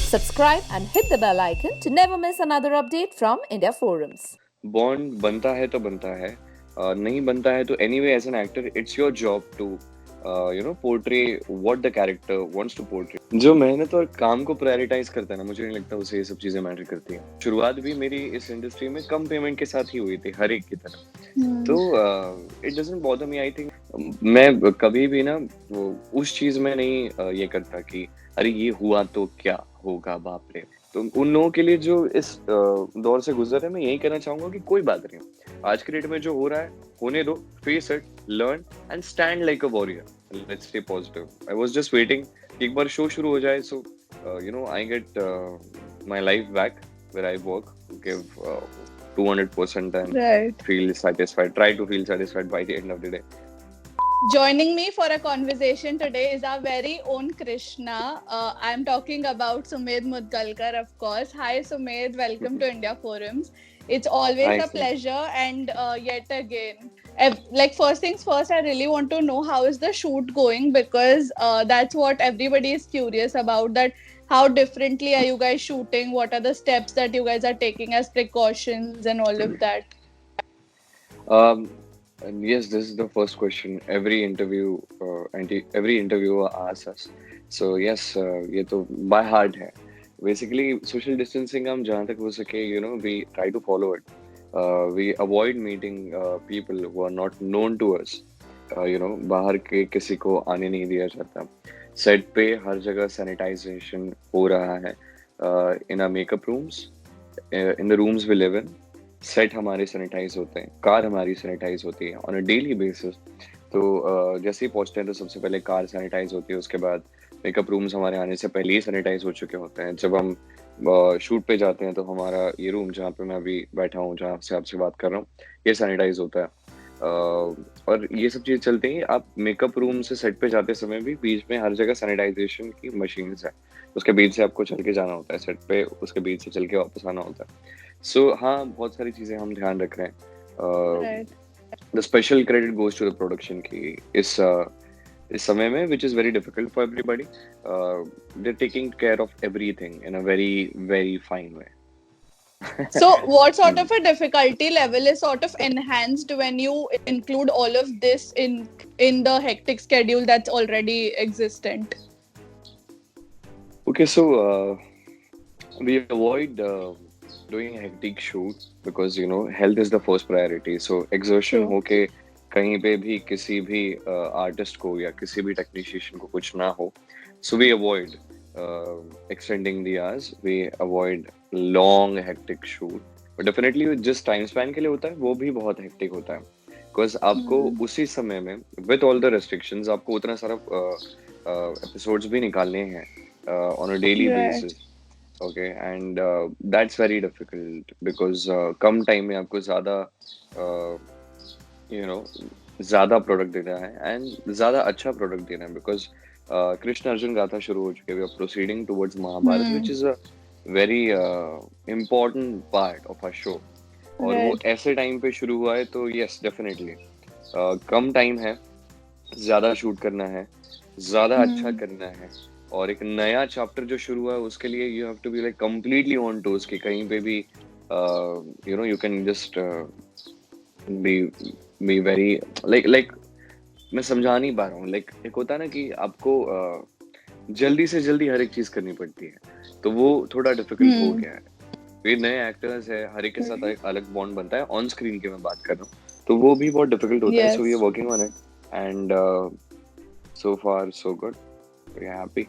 Subscribe and hit the bell icon to never miss another update from India Forums. Bond बनता है तो बनता है, नहीं बनता है तो anyway as an actor it's your job to portray what the character wants to portray. जो मेहनत और काम को प्रायोरिटाइज करता है ना, मुझे नहीं लगता उसे ये सब चीजें मैटर करती हैं। शुरुआत भी मेरी इस इंडस्ट्री में कम पेमेंट के साथ ही हुई थी, हर एक की तरह। तो it doesn't bother me. I think मैं कभी भी ना वो उस चीज में नहीं ये करता कि अरे ये हुआ तो क्या होगा, बाप रे। तो उन लोगों के लिए जो इस दौर से गुजर है, मैं यही कहना चाहूंगा कि कोई बात नहीं, आज के डेट में जो हो रहा है होने दो, face it, learn and stand like a warrior. Let's stay positive. I was just waiting कि एक बार शो शुरू हो जाए, so I get my life back where I work, give 200% and Right. feel satisfied, try to feel satisfied by the end of the day. Joining me for a conversation today is our very own Krishna. I'm talking about Sumed Mudgalkar, of course. Hi, Sumed. Welcome to India Forums. It's always Hi, a Sumedh. pleasure. And yet again, first things first, I really want to know how is the shoot going, because that's what everybody is curious about. That how differently are you guys shooting? What are the steps that you guys are taking as precautions and all of that? And yes, this is the first question every interviewer asks us. So yes, ये तो by heart है. Basically, social distancing हम जहाँ तक हो सके, we try to follow it. We avoid meeting people who are not known to us. बाहर के किसी को आने नहीं दिया जाता. सेट पे हर जगह सैनिटाइजेशन हो रहा है. In our makeup rooms, in the rooms we live in, set हमारे सैनिटाइज होते हैं, कार हमारी सैनिटाइज होती है ऑन अ डेली बेसिस। तो जैसे ही पहुंचते हैं तो सबसे पहले कार सैनिटाइज होती है, उसके बाद मेकअप रूम्स हमारे आने से पहले ही सैनिटाइज हो चुके होते हैं। जब हम शूट पे जाते हैं तो हमारा ये रूम जहाँ पे मैं अभी बैठा हूँ, जहाँ से आपसे बात कर रहा हूँ, ये सैनिटाइज होता है। और ये सब चीज़ चलती हैं। आप मेकअप रूम से सेट पे जाते समय भी बीच में हर जगह सैनिटाइजेशन की मशीन्स है, उसके बीच से आपको चल के जाना होता है सेट पे, उसके बीच से चल के वापस आना होता है। सो हाँ, बहुत सारी चीजें हम ध्यान रख रहे हैं। Right. The special credit goes to the production की इस समय में, which is very difficult for everybody. They taking care of everything in a very very fine way. So, what sort of a difficulty level is sort of enhanced when you include all of this in the hectic schedule that's already existent? Okay, so we avoid doing a hectic shoot because health is the first priority. So exertion True. होके कहीं पे भी किसी भी artist को या किसी भी टेक्नीशियन को कुछ ना हो, so we avoid extending the hours, we avoid long hectic shoot. But definitely जिस टाइम स्पैन के लिए होता है वो भी बहुत हेक्टिक होता है, बिकॉज आपको उसी समय में विद ऑल द रेस्ट्रिक्शंस आपको उतना सारा एपिसोड्स भी निकालने हैं on a daily Right. Basis. Okay, and that's very difficult because come time में आपको ज्यादा यू नो ज्यादा प्रोडक्ट देना है एंड ज्यादा अच्छा प्रोडक्ट देना है, बिकॉज कृष्ण अर्जुन गाथा शुरू हो चुके, we are proceeding towards Mahabharat, which is a very important part of our show. और वो Right. ऐसे टाइम पे शुरू हुआ है, तो यस डेफिनेटली कम टाइम है, ज्यादा शूट करना है, ज्यादा अच्छा करना है, और एक नया चैप्टर जो शुरू हुआ है उसके लिए you have to be like completely on toes, कि कहीं पे भी you can just be very like मैं समझा नहीं पा रहा हूँ। लाइक एक होता है ना कि आपको जल्दी से जल्दी हर एक चीज करनी पड़ती है, तो वो थोड़ा डिफिकल्ट हो गया है। ये नए एक्टर्स है, हर एक के साथ एक अलग बॉन्ड बनता है, ऑन स्क्रीन की मैं बात कर रहा हूँ, तो वो भी बहुत डिफिकल्ट होता है। So we are Yes. Working on it and so far so good, we are happy,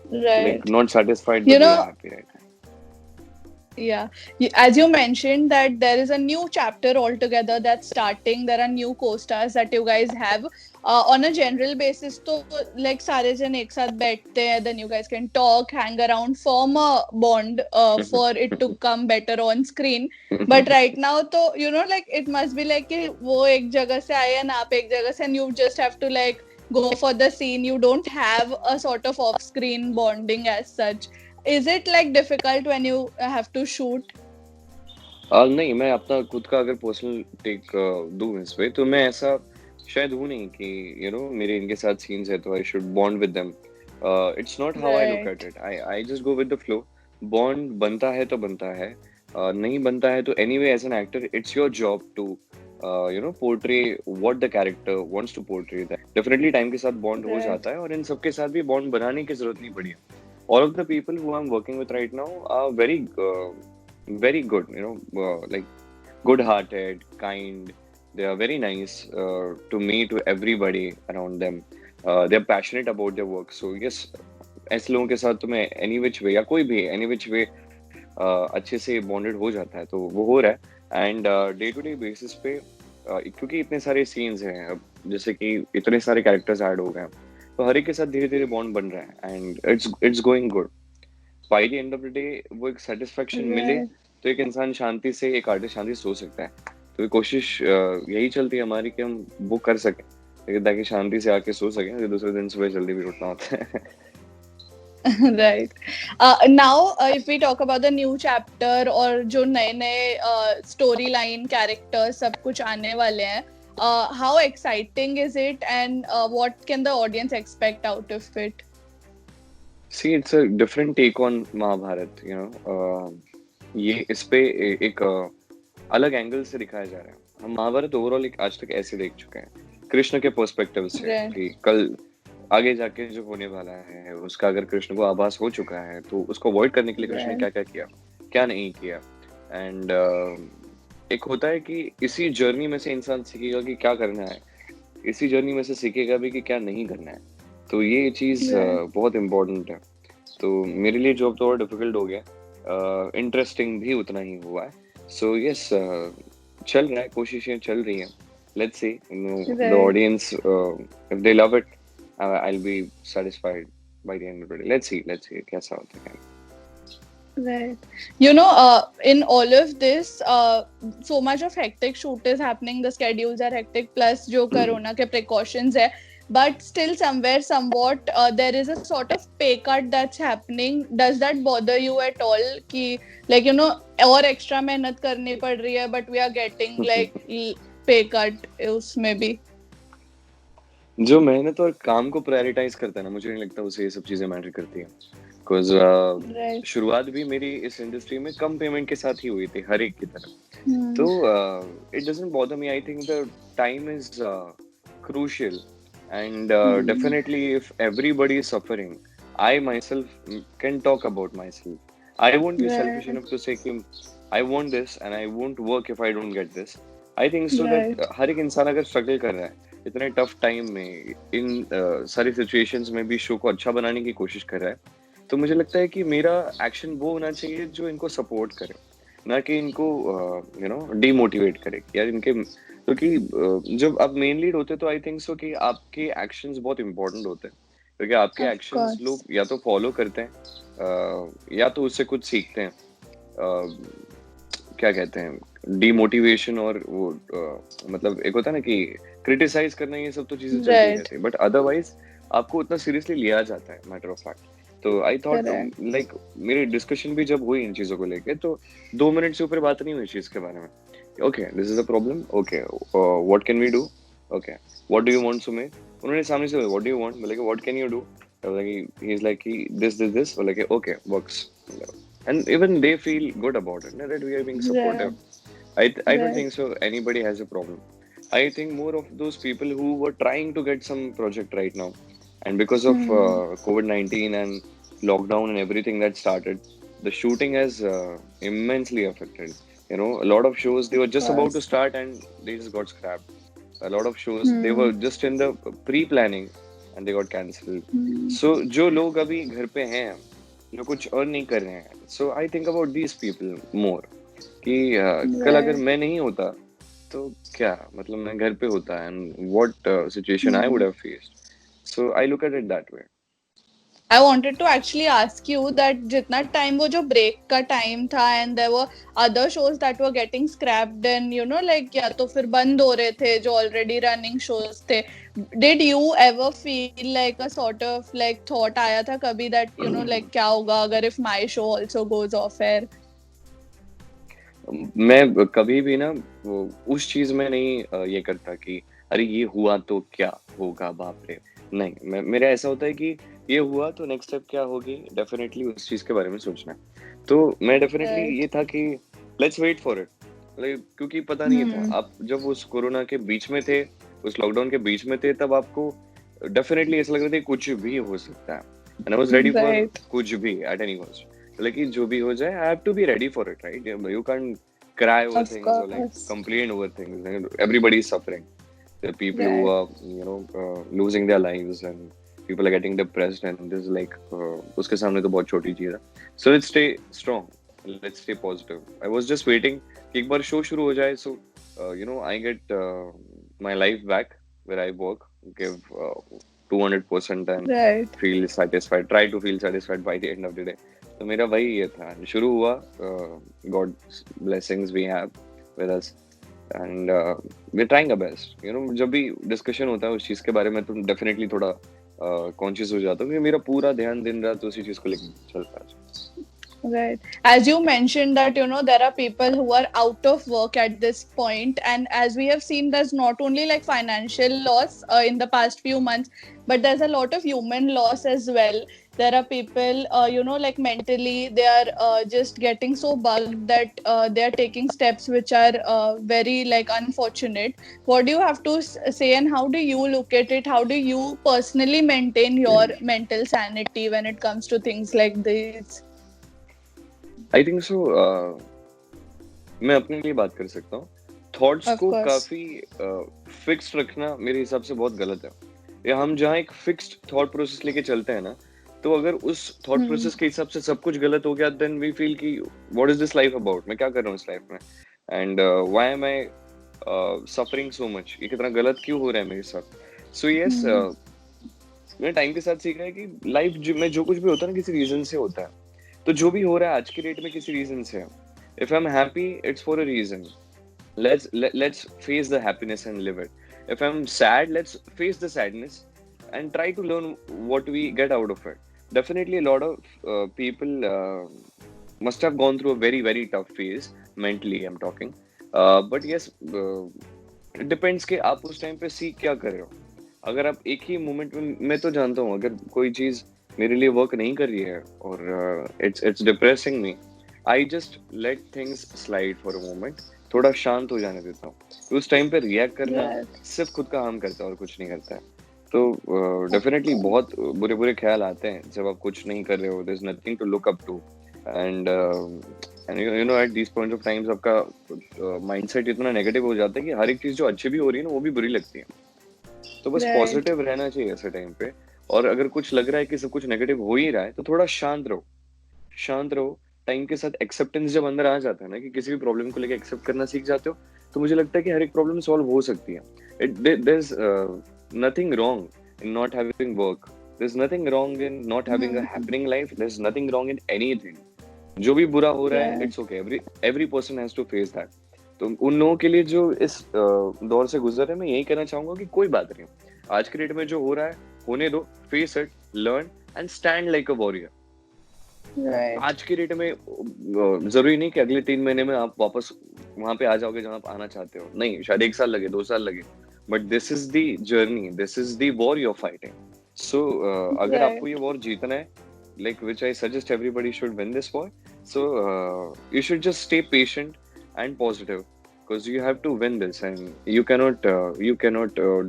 like Right. not satisfied, You but we are know, happy right now. yeah. As you mentioned that there is a new chapter altogether that's starting. There are new co-stars that you guys have. On a general basis, तो like सारे जन एक साथ बैठते हैं, then you guys can talk, hang around, form a bond for it to come better on screen. But right now, तो like it must be like कि वो एक जगह से आए हैं, आप एक जगह से, and you just have to like go for the scene. You don't have a sort of off-screen bonding as such. Is it like difficult when you have to shoot? नहीं, मैं अपना खुद का अगर पर्सनल टेक दूं इस पे, तो मैं ऐसा शायद हूँ नहीं कि मेरे इनके साथ सीन्स है तो I should bond with them. It's not how I look at Right. It. I just go with the flow. Bond बनता है तो बनता है, नहीं बनता है तो anyway as an actor it's your job to portray what the character wants to portray that. Definitely time के साथ बॉन्ड हो Right. जाता है, और इन सबके साथ भी बॉन्ड बनाने की जरूरत नहीं पड़ी है। All of the people who I am working with right now are very good, like good hearted, kind. They are very nice to me, to everybody around them. They are passionate about their work. So yes, ऐसे लोगों के साथ तो मैं any which वे, या कोई भी any which वे अच्छे से बॉन्डेड हो जाता है, तो वो हो रहा है। And day to day basis पे क्योंकि इतने सारे सीन्स हैं अब, जैसे कि इतने सारे कैरेक्टर्स ऐड हो गए हैं, तो हर एक के साथ धीरे धीरे बॉन्ड बन रहा है, and it's going good. By the end of the day वो एक सेटिस्फेक्शन मिले Right. तो एक इंसान शांति से, एक आर्टिस्ट शांति से सो सकता है। तो ये कोशिश यही चलती है हमारी कि हम वो कर सकें, लेकिन ताकि शांति से आके सो सकें, फिर दूसरे दिन सुबह जल्दी भी उठना होता है। Right. Now, if we talk about the new chapter और जो नए नए story line characters सब कुछ आने वाले हैं, how exciting is it and what can the audience expect out of it? See, it's a different take on Mahabharat, ये इस पे एक अलग एंगल से दिखाया जा रहा है। हम महाभारत ओवरऑल एक आज तक ऐसे देख चुके हैं कृष्ण के पर्सपेक्टिव से, Right. कि कल आगे जाके जो होने वाला है उसका अगर कृष्ण को आभास हो चुका है तो उसको अवॉइड करने के लिए कृष्ण ने Right. क्या क्या किया, क्या नहीं किया। एंड एक होता है कि इसी जर्नी में से इंसान सीखेगा कि क्या करना है, इसी जर्नी में से सीखेगा भी कि क्या नहीं करना है। तो ये चीज Right. बहुत इम्पोर्टेंट है। तो मेरे लिए जॉब तो और डिफिकल्ट हो गया, इंटरेस्टिंग भी उतना ही हुआ है। सो यस, चल रहा है, कोशिशें चल रही हैं। Let's see, the Right. Audience if they love it, I'll be satisfied by the end of the day. Let's see कैसा होता है। Right. You know, in all of this, so much of hectic shoot is happening. The schedules are hectic. Plus, जो corona के precautions है. But still, somewhere, somewhat, there is a sort of pay cut that's happening. Does that bother you at all? कि like और extra मेहनत करनी पड़ रही है, but we are getting like pay cut उसमें भी. जो मेहनत और काम को प्रायोरिटाइज करता है ना, मुझे नहीं लगता उसे ये सब चीजें मैटर करती हैं। Because Right. शुरुआत भी मेरी इस इंडस्ट्री में कम पेमेंट के साथ ही हुई थी, हर एक की तरह। Hmm. तो it doesn't bother me. I think the time is crucial, and definitely if everybody is suffering, I myself can talk about myself. I won't be selfish Right. enough to say कि I want this and I won't work if I don't get this. I think so that Right. हर एक इंसान अगर struggle कर रहा है इतने tough time में, इन सारी सिचुएशंस में भी शो को अच्छा बनाने की कोशिश कर रहा है, तो मुझे लगता है कि मेरा एक्शन वो होना चाहिए जो इनको सपोर्ट करे, ना कि इनको डीमोटिवेट करे। यार इनके, क्योंकि जब आप मेन लीड होते तो आई थिंक सो कि आपके एक्शंस बहुत इंपॉर्टेंट होते हैं, क्योंकि आपके Of एक्शंस course. लोग या तो फॉलो करते हैं, या तो उससे कुछ सीखते हैं। क्या कहते हैं, डीमोटिवेशन और वो मतलब एक होता है ना कि क्रिटिसाइज करना, ये सब तो चीजें चलती Right. रहती है, बट अदरवाइज आपको उतना सीरियसली लिया जाता है, मैटर ऑफ फैक्ट। तो आई थॉट Correct. लाइक मेरी डिस्कशन भी जब हुई इन चीजों को लेके, तो 2 मिनट से ऊपर बात नहीं हुई इस चीज के बारे में। Okay, this is a problem, okay what can we do, okay what do you want Sumit. उन्होंने सामने से व्हाट डू यू वांट, बोले कि what can you do, he is like this, बोले कि okay works, and even they feel good about it, that we are being supportive. I don't Right. think so anybody has a problem. I think more of those people who were trying to get some project right now, and because of COVID-19 and lockdown and everything that started, the shooting has immensely affected. A lot of shows, they were just about to start and they just got scrapped. A lot of shows, they were just in the pre-planning and they got cancelled. So जो लोग अभी घर पे हैं, जो कुछ earn नहीं कर रहे हैं, so I think about these people more, कि कल अगर Right. मैं नहीं होता तो क्या मतलब, मैं घर पे होता and what situation I would have faced. So I look at it that way. I wanted to actually ask you that जितना time वो जो break का time था and there were other shows that were getting scrapped and like या तो फिर बंद हो रहे थे जो already running shows थे, did you ever feel like a sort of like thought आया था कभी that like क्या होगा अगर if my show also goes off air? मैं कभी भी ना वो उस चीज में नहीं ये करता कि अरे ये हुआ तो क्या होगा, बाप रे। नहीं, मेरा ऐसा होता है कि ये हुआ तो नेक्स्ट स्टेप क्या होगी, डेफिनेटली उस चीज के बारे में सोचना है। तो मैं डेफिनेटली Right. ये था कि let's wait for it, like क्योंकि पता नहीं था, Hmm. आप जब उस कोरोना के बीच में थे, उस लॉकडाउन के बीच में थे, तब आपको डेफिनेटली ऐसा लग रहा था कि कुछ भी हो सकता है, and I was ready for Right. कुछ भी एट एनी कॉस्ट, लेकिन जो भी हो जाए I have to be ready for it, right? You can cry over Of things or like course. complain over things. Everybody is suffering. There are people who Right. are, losing their lives, and people are getting depressed, and this is like उसके सामने तो बहुत छोटी चीज है. So let's stay strong. Let's stay positive. I was just waiting कि एक बार शो शुरू हो जाए, so I get my life back where I work, give 200% and Right. feel satisfied. Try to feel satisfied by the end of the day. तो मेरा वही ये था, शुरू हुआ, God's blessings we have with us, and we're trying our best. जब भी discussion होता है उस चीज के बारे में, तो डेफिनेटली थोड़ा कॉन्शियस हो जाता हूँ कि मेरा पूरा ध्यान दिन रात उसी चीज को लेकर चलता है. Right. As you mentioned that, there are people who are out of work at this point, and as we have seen, there's not only like financial loss in the past few months, but there's a lot of human loss as well. There are people, like mentally, they are just getting so bugged that they are taking steps which are very like unfortunate. What do you have to say, and how do you look at it? How do you personally maintain your mental sanity when it comes to things like these? I think so, मैं अपने लिए बात कर सकता हूँ. Thoughts Of को course. काफी fixed रखना मेरे हिसाब से बहुत गलत है. या हम जहाँ एक फिक्स्ड थॉट प्रोसेस लेके चलते हैं ना, तो अगर उस थॉट Hmm. प्रोसेस के हिसाब से सब कुछ गलत हो गया, देन वी फील कि what is this life about, मैं क्या कर रहा हूँ इस लाइफ में, and why am I suffering so much, ये कितना गलत क्यों हो रहा है मेरे साथ. सो यस, मैंने टाइम के साथ सीखा है कि लाइफ में जो कुछ भी होता है ना, किसी रीजन से होता है. तो जो भी हो रहा है आज की डेट में किसी रीजन से है. If I am happy, it's for a reason. Let's face the happiness and live it. If I'm sad, let's face the sadness and try to learn what we get out of it. Definitely a lot of people must have gone through a very very tough phase mentally, I'm talking. But yes, it depends कि आप उस time पे सीख क्या कर रहे हो. अगर आप एक ही मोमेंट में, मैं तो जानता हूँ, अगर कोई चीज मेरे लिए वर्क नहीं कर रही है और it's depressing me, I just let things slide for a moment. थोड़ा शांत हो जाने देता हूँ. तो उस टाइम पे रिएक्ट करना Right. सिर्फ खुद का हार्म करता है और कुछ नहीं करता है. तो डेफिनेटली बहुत बुरे बुरे ख्याल आते हैं जब आप कुछ नहीं कर रहे हो. There is nothing to look up to, and at this point of times आपका माइंडसेट इतना नेगेटिव हो जाता है कि हर एक चीज जो अच्छी भी हो रही है ना, वो भी बुरी लगती है. तो बस Right. पॉजिटिव रहना चाहिए ऐसे टाइम पे. और अगर कुछ लग रहा है कि सब कुछ नेगेटिव हो ही रहा है, तो थोड़ा शांत रहो, शांत रहो. टाइम के साथ एक्सेप्टेंस जब अंदर आ जाता है ना, कि किसी भी प्रॉब्लम को लेकर एक्सेप्ट करना सीख जाते हो, तो मुझे लगता है कि हर एक प्रॉब्लम सॉल्व हो सकती है. There is nothing wrong in not having work. There is nothing wrong in not having a happening life. There is nothing wrong in anything. जो भी बुरा हो रहा है, Yeah. It's okay. Every person has to face that. तो उन लोगों के लिए जो इस दौर से गुजर रहे हैं, मैं यही कहना चाहूंगा कि कोई बात नहीं, आज के डेट में जो हो रहा है होने दो. Face it, learn and stand like a warrior. Right. आज के डेट में जरूरी नहीं कि अगले 3 महीने में आप वापस वहां पे आ जाओगे जहां आप आना चाहते हो. नहीं, शायद 1 साल लगे, 2 साल लगे, but this is the journey, this is the war you are fighting. So अगर Right. आपको ये वॉर जीतना है, like which I suggest everybody should win this war. So you should just stay patient and positive, because you have to win this, and you cannot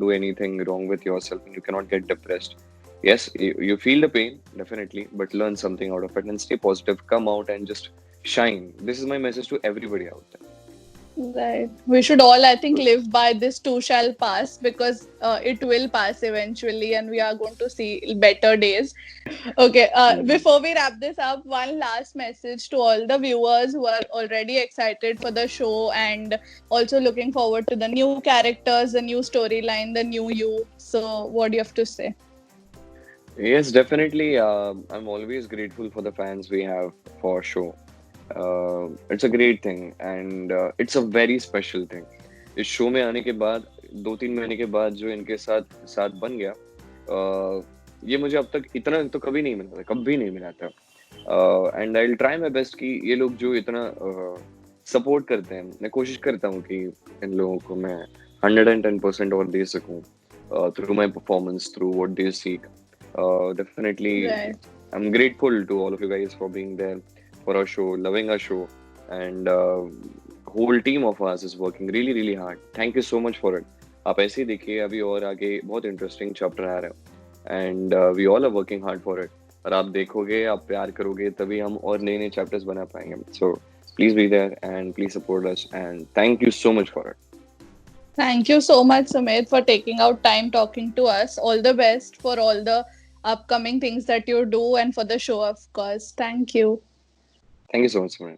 do anything wrong with yourself, and you cannot get depressed. Yes, you feel the pain definitely, but learn something out of it and stay positive. Come out and just shine. This is my message to everybody out there. Right. We should all, I think, live by this too shall pass, because it will pass eventually, and we are going to see better days. Okay. Before we wrap this up, one last message to all the viewers who are already excited for the show and also looking forward to the new characters, the new storyline, the new you. So, what do you have to say? Yes, definitely. I'm always grateful for the fans we have for show. It's a great thing, and it's a very special thing. इस show में आने के बाद 2-3 महीने के बाद जो इनके साथ बन गया, ये मुझे अब तक इतना तो कभी नहीं मिला था, कभी नहीं मिला था. And I will try my best कि ये लोग जो इतना सपोर्ट करते हैं, मैं कोशिश करता हूँ कि इन लोगों को मैं 110% और दे सकूँ through my performance, through what they seek. Definitely, Right. I'm grateful to all of you guys for being there for our show, loving our show, and whole team of us is working really, really hard. Thank you so much for it. आप ऐसे ही देखिए अभी और आगे बहुत interesting chapter आ रहा है and we all are working hard for it और आप देखोगे आप प्यार करोगे तभी हम और नए नए चैप्टर्स बना पाएंगे so please be there and please support us and thank you so much for it Thank you so much, Sumit, for taking out time talking to us. All the best for all the upcoming things that you do and for the show, of course. Thank you. Thank you so much ma'am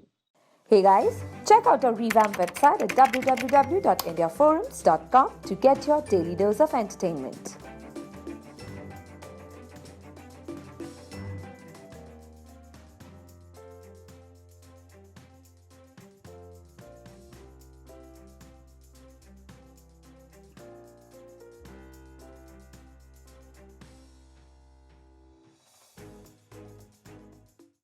Hey guys, check out our revamped website at www.indiaforums.com to get your daily dose of entertainment.